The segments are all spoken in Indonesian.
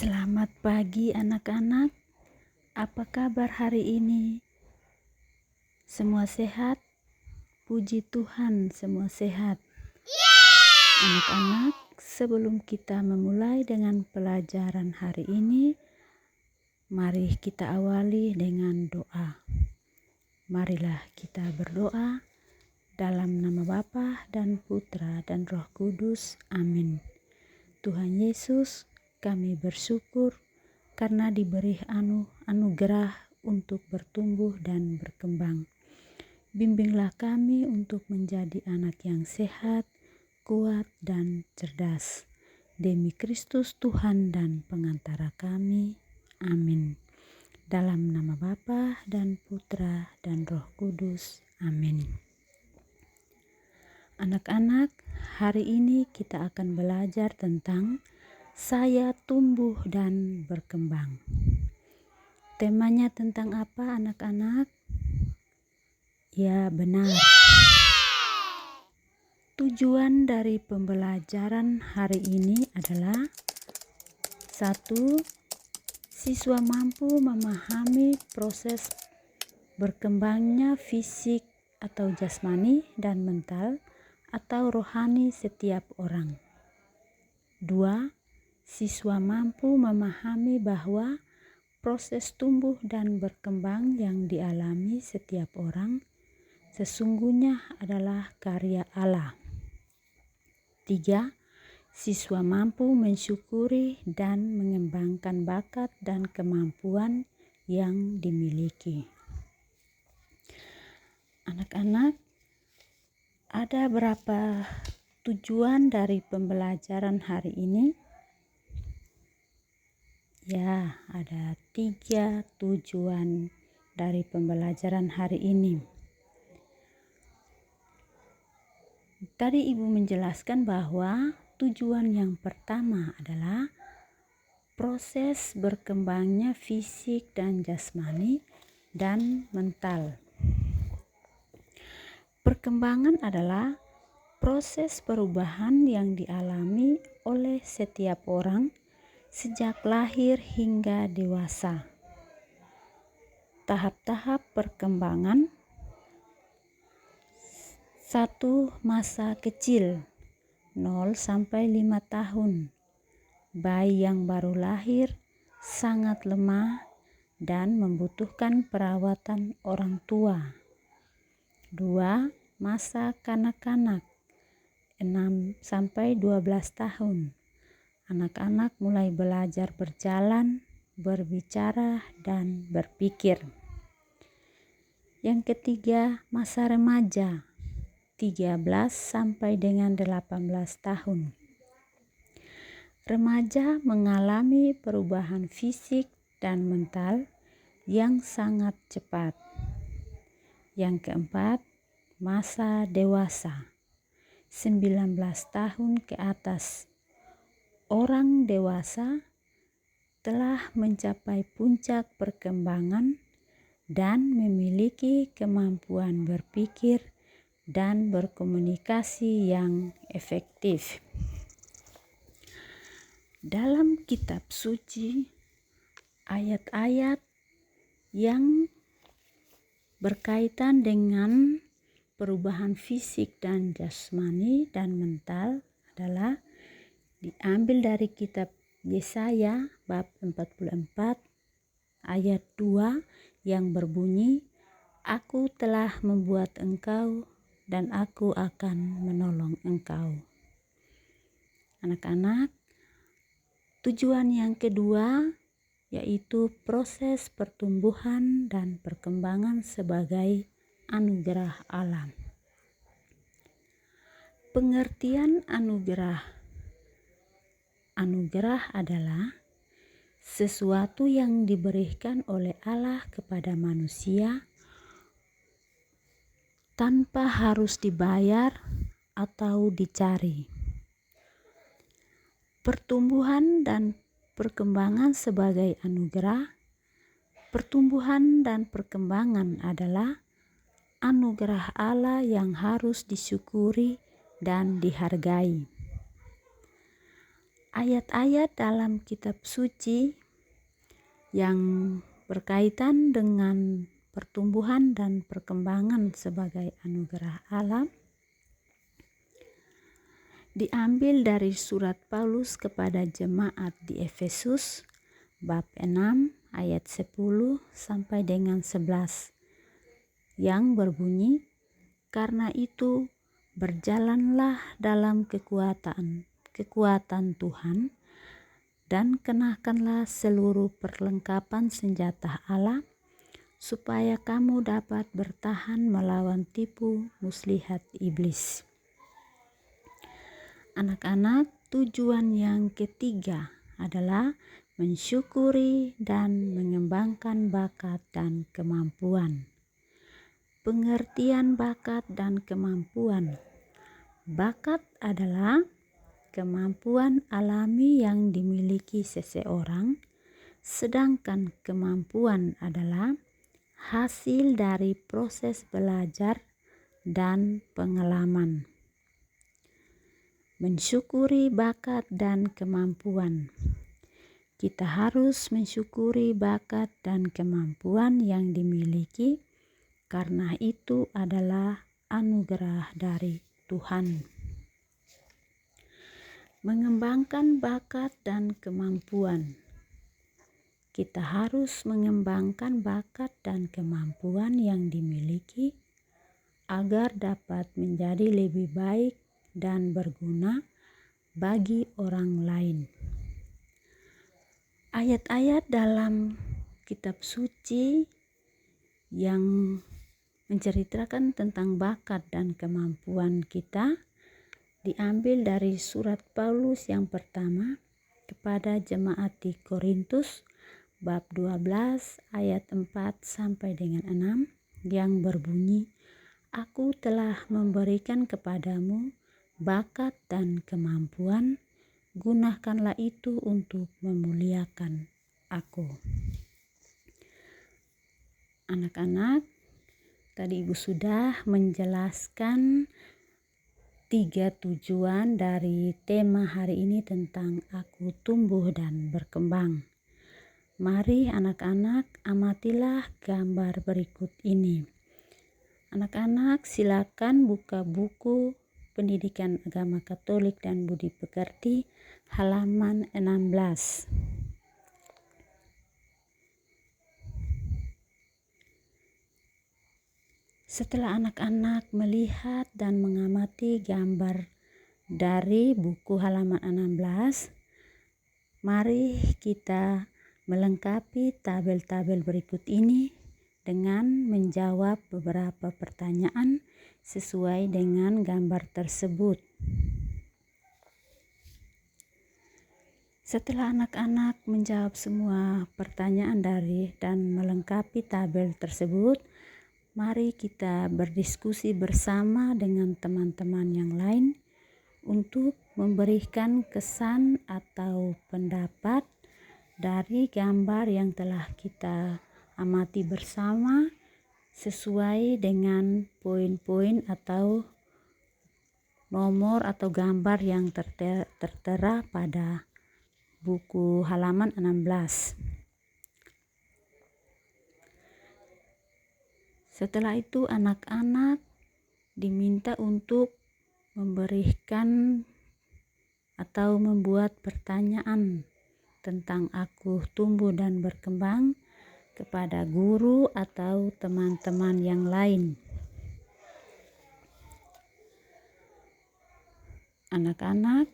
Selamat pagi anak-anak, apa kabar hari ini? Semua sehat? Puji Tuhan, semua sehat. Anak-anak, sebelum kita memulai dengan pelajaran hari ini, mari kita awali dengan doa. Marilah kita berdoa dalam nama Bapa dan Putra dan Roh Kudus. Amin. Tuhan Yesus, kami bersyukur karena diberi anugerah untuk bertumbuh dan berkembang. Bimbinglah kami untuk menjadi anak yang sehat, kuat, dan cerdas. Demi Kristus Tuhan dan pengantara kami. Amin. Dalam nama Bapa dan Putra dan Roh Kudus. Amin. Anak-anak, hari ini kita akan belajar tentang saya tumbuh dan berkembang. Temanya tentang apa anak-anak? Ya, benar. Tujuan dari pembelajaran hari ini adalah 1. Siswa mampu memahami proses berkembangnya fisik atau jasmani dan mental atau rohani setiap orang. 2. Siswa mampu memahami bahwa proses tumbuh dan berkembang yang dialami setiap orang sesungguhnya adalah karya Allah. 3. Siswa mampu mensyukuri dan mengembangkan bakat dan kemampuan yang dimiliki. Anak-anak, ada berapa tujuan dari pembelajaran hari ini? Ya, ada 3 tujuan dari pembelajaran hari ini. Tadi Ibu menjelaskan bahwa tujuan yang pertama adalah proses berkembangnya fisik dan jasmani dan mental. Perkembangan adalah proses perubahan yang dialami oleh setiap orang sejak lahir hingga dewasa. Tahap-tahap perkembangan. 1. Masa kecil 0 sampai 5 tahun. Bayi yang baru lahir sangat lemah dan membutuhkan perawatan orang tua. 2. Masa kanak-kanak 6 sampai 12 tahun. Anak-anak mulai belajar berjalan, berbicara, dan berpikir. Yang ketiga, masa remaja 13 sampai dengan 18 tahun. Remaja mengalami perubahan fisik dan mental yang sangat cepat. Yang keempat, masa dewasa 19 tahun ke atas. Orang dewasa telah mencapai puncak perkembangan dan memiliki kemampuan berpikir dan berkomunikasi yang efektif. Dalam kitab suci, ayat-ayat yang berkaitan dengan perubahan fisik dan jasmani dan mental adalah diambil dari kitab Yesaya bab 44 ayat 2 yang berbunyi, "Aku telah membuat engkau dan aku akan menolong engkau." Anak-anak, tujuan yang kedua yaitu proses pertumbuhan dan perkembangan sebagai anugerah Allah. Pengertian anugerah adalah sesuatu yang diberikan oleh Allah kepada manusia tanpa harus dibayar atau dicari. Pertumbuhan dan perkembangan sebagai anugerah. Pertumbuhan dan perkembangan adalah anugerah Allah yang harus disyukuri dan dihargai. Ayat-ayat dalam kitab suci yang berkaitan dengan pertumbuhan dan perkembangan sebagai anugerah Allah diambil dari surat Paulus kepada jemaat di Efesus bab 6 ayat 10 sampai dengan 11 yang berbunyi, "Karena itu berjalanlah dalam kekuatan Tuhan dan kenakanlah seluruh perlengkapan senjata Allah supaya kamu dapat bertahan melawan tipu muslihat iblis." Anak-anak, tujuan yang ketiga adalah mensyukuri dan mengembangkan bakat dan kemampuan. Pengertian bakat dan kemampuan. Bakat adalah kemampuan alami yang dimiliki seseorang, sedangkan kemampuan adalah hasil dari proses belajar dan pengalaman. Mensyukuri bakat dan kemampuan. Kita harus mensyukuri bakat dan kemampuan yang dimiliki karena itu adalah anugerah dari Tuhan. Mengembangkan bakat dan kemampuan. Kita harus mengembangkan bakat dan kemampuan yang dimiliki agar dapat menjadi lebih baik dan berguna bagi orang lain. Ayat-ayat dalam kitab suci yang menceritakan tentang bakat dan kemampuan kita diambil dari surat Paulus yang pertama kepada jemaat di Korintus bab 12 ayat 4 sampai dengan 6 yang berbunyi, "Aku telah memberikan kepadamu bakat dan kemampuan, gunakanlah itu untuk memuliakan aku." Anak-anak, tadi Ibu sudah menjelaskan 3 tujuan dari tema hari ini tentang aku tumbuh dan berkembang. Mari anak-anak amatilah gambar berikut ini. Anak-anak silakan buka buku Pendidikan Agama Katolik dan Budi Pekerti halaman 16. Setelah anak-anak melihat dan mengamati gambar dari buku halaman 16, mari kita melengkapi tabel-tabel berikut ini dengan menjawab beberapa pertanyaan sesuai dengan gambar tersebut. Setelah anak-anak menjawab semua pertanyaan dan melengkapi tabel tersebut, mari kita berdiskusi bersama dengan teman-teman yang lain untuk memberikan kesan atau pendapat dari gambar yang telah kita amati bersama sesuai dengan poin-poin atau nomor atau gambar yang tertera pada buku halaman 16. Setelah itu anak-anak diminta untuk memberikan atau membuat pertanyaan tentang aku tumbuh dan berkembang kepada guru atau teman-teman yang lain. Anak-anak,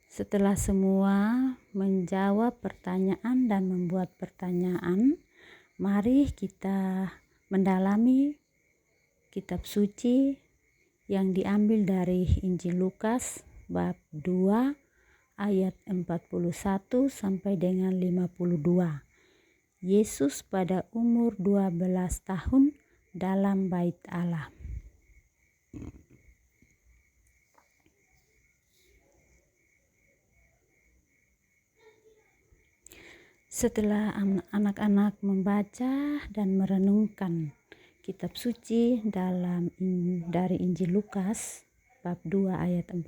setelah semua menjawab pertanyaan dan membuat pertanyaan, mari kita mendalami kitab suci yang diambil dari Injil Lukas bab 2 ayat 41 sampai dengan 52. Yesus pada umur 12 tahun dalam bait Allah. Setelah anak-anak membaca dan merenungkan kitab suci dari Injil Lukas bab 2 ayat 41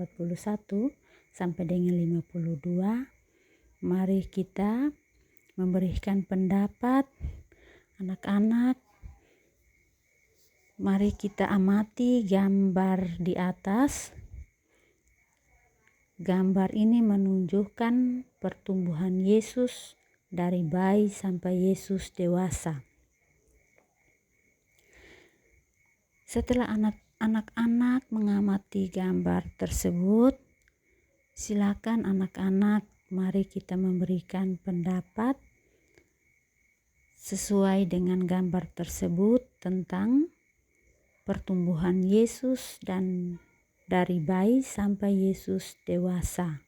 sampai dengan 52. Mari kita memberikan pendapat anak-anak. Mari kita amati gambar di atas. Gambar ini menunjukkan pertumbuhan Yesus dari bayi sampai Yesus dewasa. Setelah anak-anak mengamati gambar tersebut, silakan anak-anak, mari kita memberikan pendapat sesuai dengan gambar tersebut tentang pertumbuhan Yesus dan dari bayi sampai Yesus dewasa.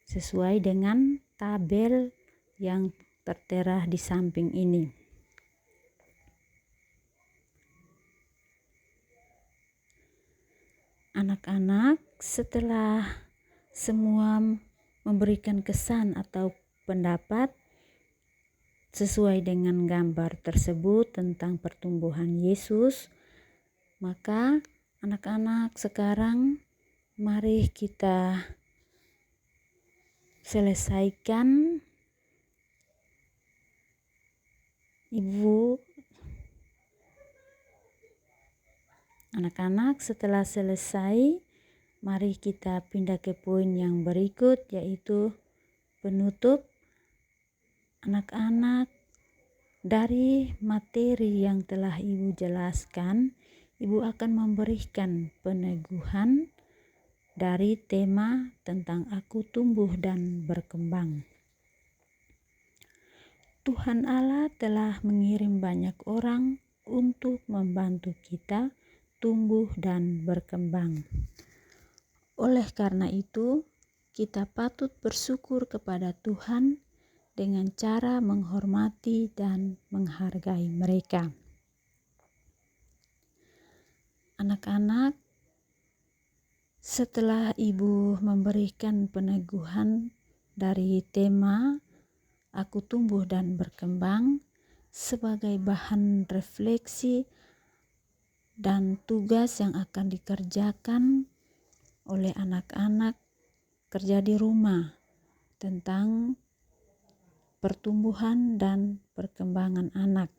Sesuai dengan tabel yang tertera di samping ini. Anak-anak, setelah semua memberikan kesan atau pendapat sesuai dengan gambar tersebut tentang pertumbuhan Yesus, maka anak-anak sekarang mari kita selesaikan. Anak-anak, setelah selesai, mari kita pindah ke poin yang berikut, yaitu penutup. Anak-anak, dari materi yang telah Ibu jelaskan, Ibu akan memberikan peneguhan dari tema tentang aku tumbuh dan berkembang. Tuhan Allah telah mengirim banyak orang untuk membantu kita tumbuh dan berkembang. Oleh karena itu, kita patut bersyukur kepada Tuhan dengan cara menghormati dan menghargai mereka. Anak-anak, setelah Ibu memberikan peneguhan dari tema aku tumbuh dan berkembang sebagai bahan refleksi dan tugas yang akan dikerjakan oleh anak-anak kerja di rumah tentang pertumbuhan dan perkembangan anak.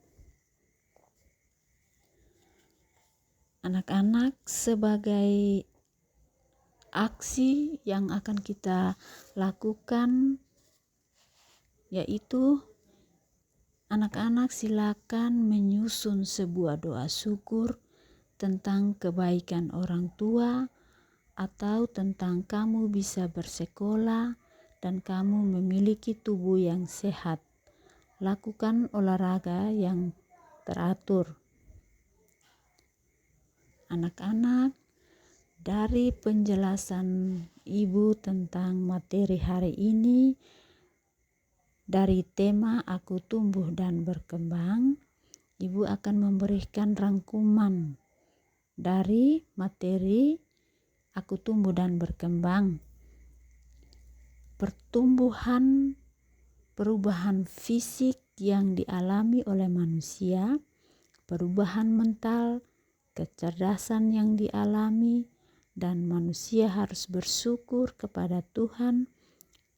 Anak-anak, sebagai aksi yang akan kita lakukan, yaitu anak-anak silakan menyusun sebuah doa syukur tentang kebaikan orang tua atau tentang kamu bisa bersekolah dan kamu memiliki tubuh yang sehat. Lakukan olahraga yang teratur. Anak-anak, dari penjelasan Ibu tentang materi hari ini, dari tema aku tumbuh dan berkembang, Ibu akan memberikan rangkuman dari materi aku tumbuh dan berkembang. Perubahan fisik yang dialami oleh manusia, perubahan mental, kecerdasan yang dialami, dan manusia harus bersyukur kepada Tuhan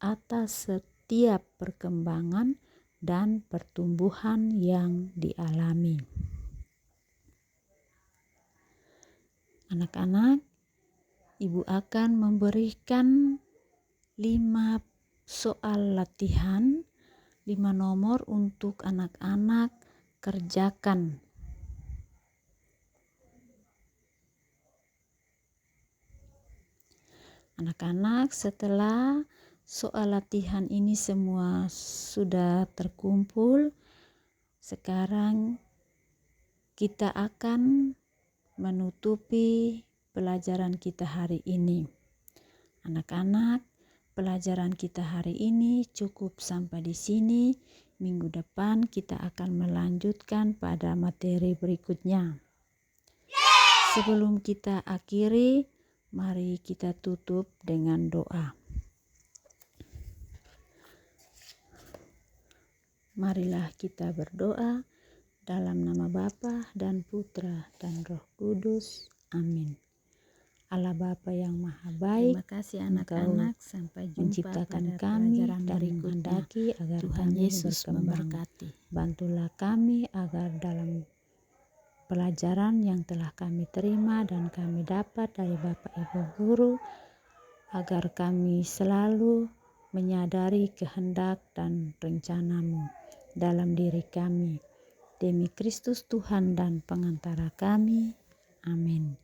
atas setiap perkembangan dan pertumbuhan yang dialami. Anak-anak, Ibu akan memberikan 5 soal latihan, 5 nomor untuk anak-anak kerjakan. Anak-anak, setelah soal latihan ini semua sudah terkumpul, sekarang kita akan menutupi pelajaran kita hari ini. Anak-anak, pelajaran kita hari ini cukup sampai di sini. Minggu depan kita akan melanjutkan pada materi berikutnya. Sebelum kita akhiri, mari kita tutup dengan doa. Marilah kita berdoa dalam nama Bapa dan Putra dan Roh Kudus. Amin. Allah Bapa yang Maha Baik. Terima kasih Engkau anak-anak, sampai jumpa menciptakan pada kami pelajaran dan berikutnya. menghendaki agar Tuhan kami Yesus berkembang. memberkati. Bantulah kami agar dalam pelajaran yang telah kami terima dan kami dapat dari Bapak Ibu Guru, agar kami selalu menyadari kehendak dan rencana-Mu dalam diri kami. Demi Kristus Tuhan dan pengantara kami. Amin.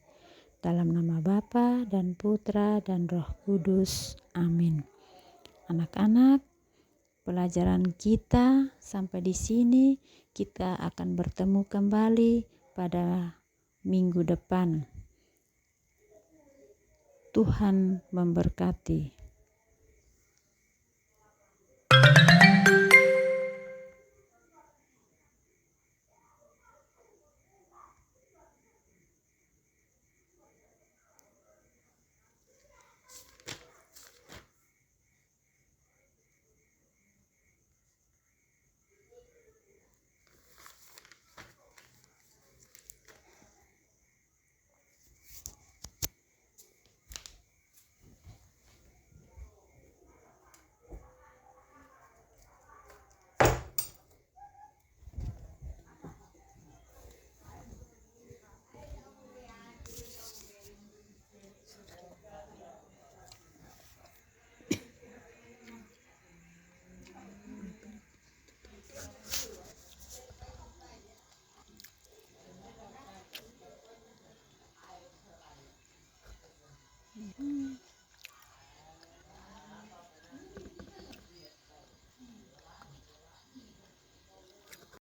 Dalam nama Bapa dan Putra dan Roh Kudus. Amin. Anak-anak, pelajaran kita sampai di sini. Kita akan bertemu kembali pada minggu depan. Tuhan memberkati.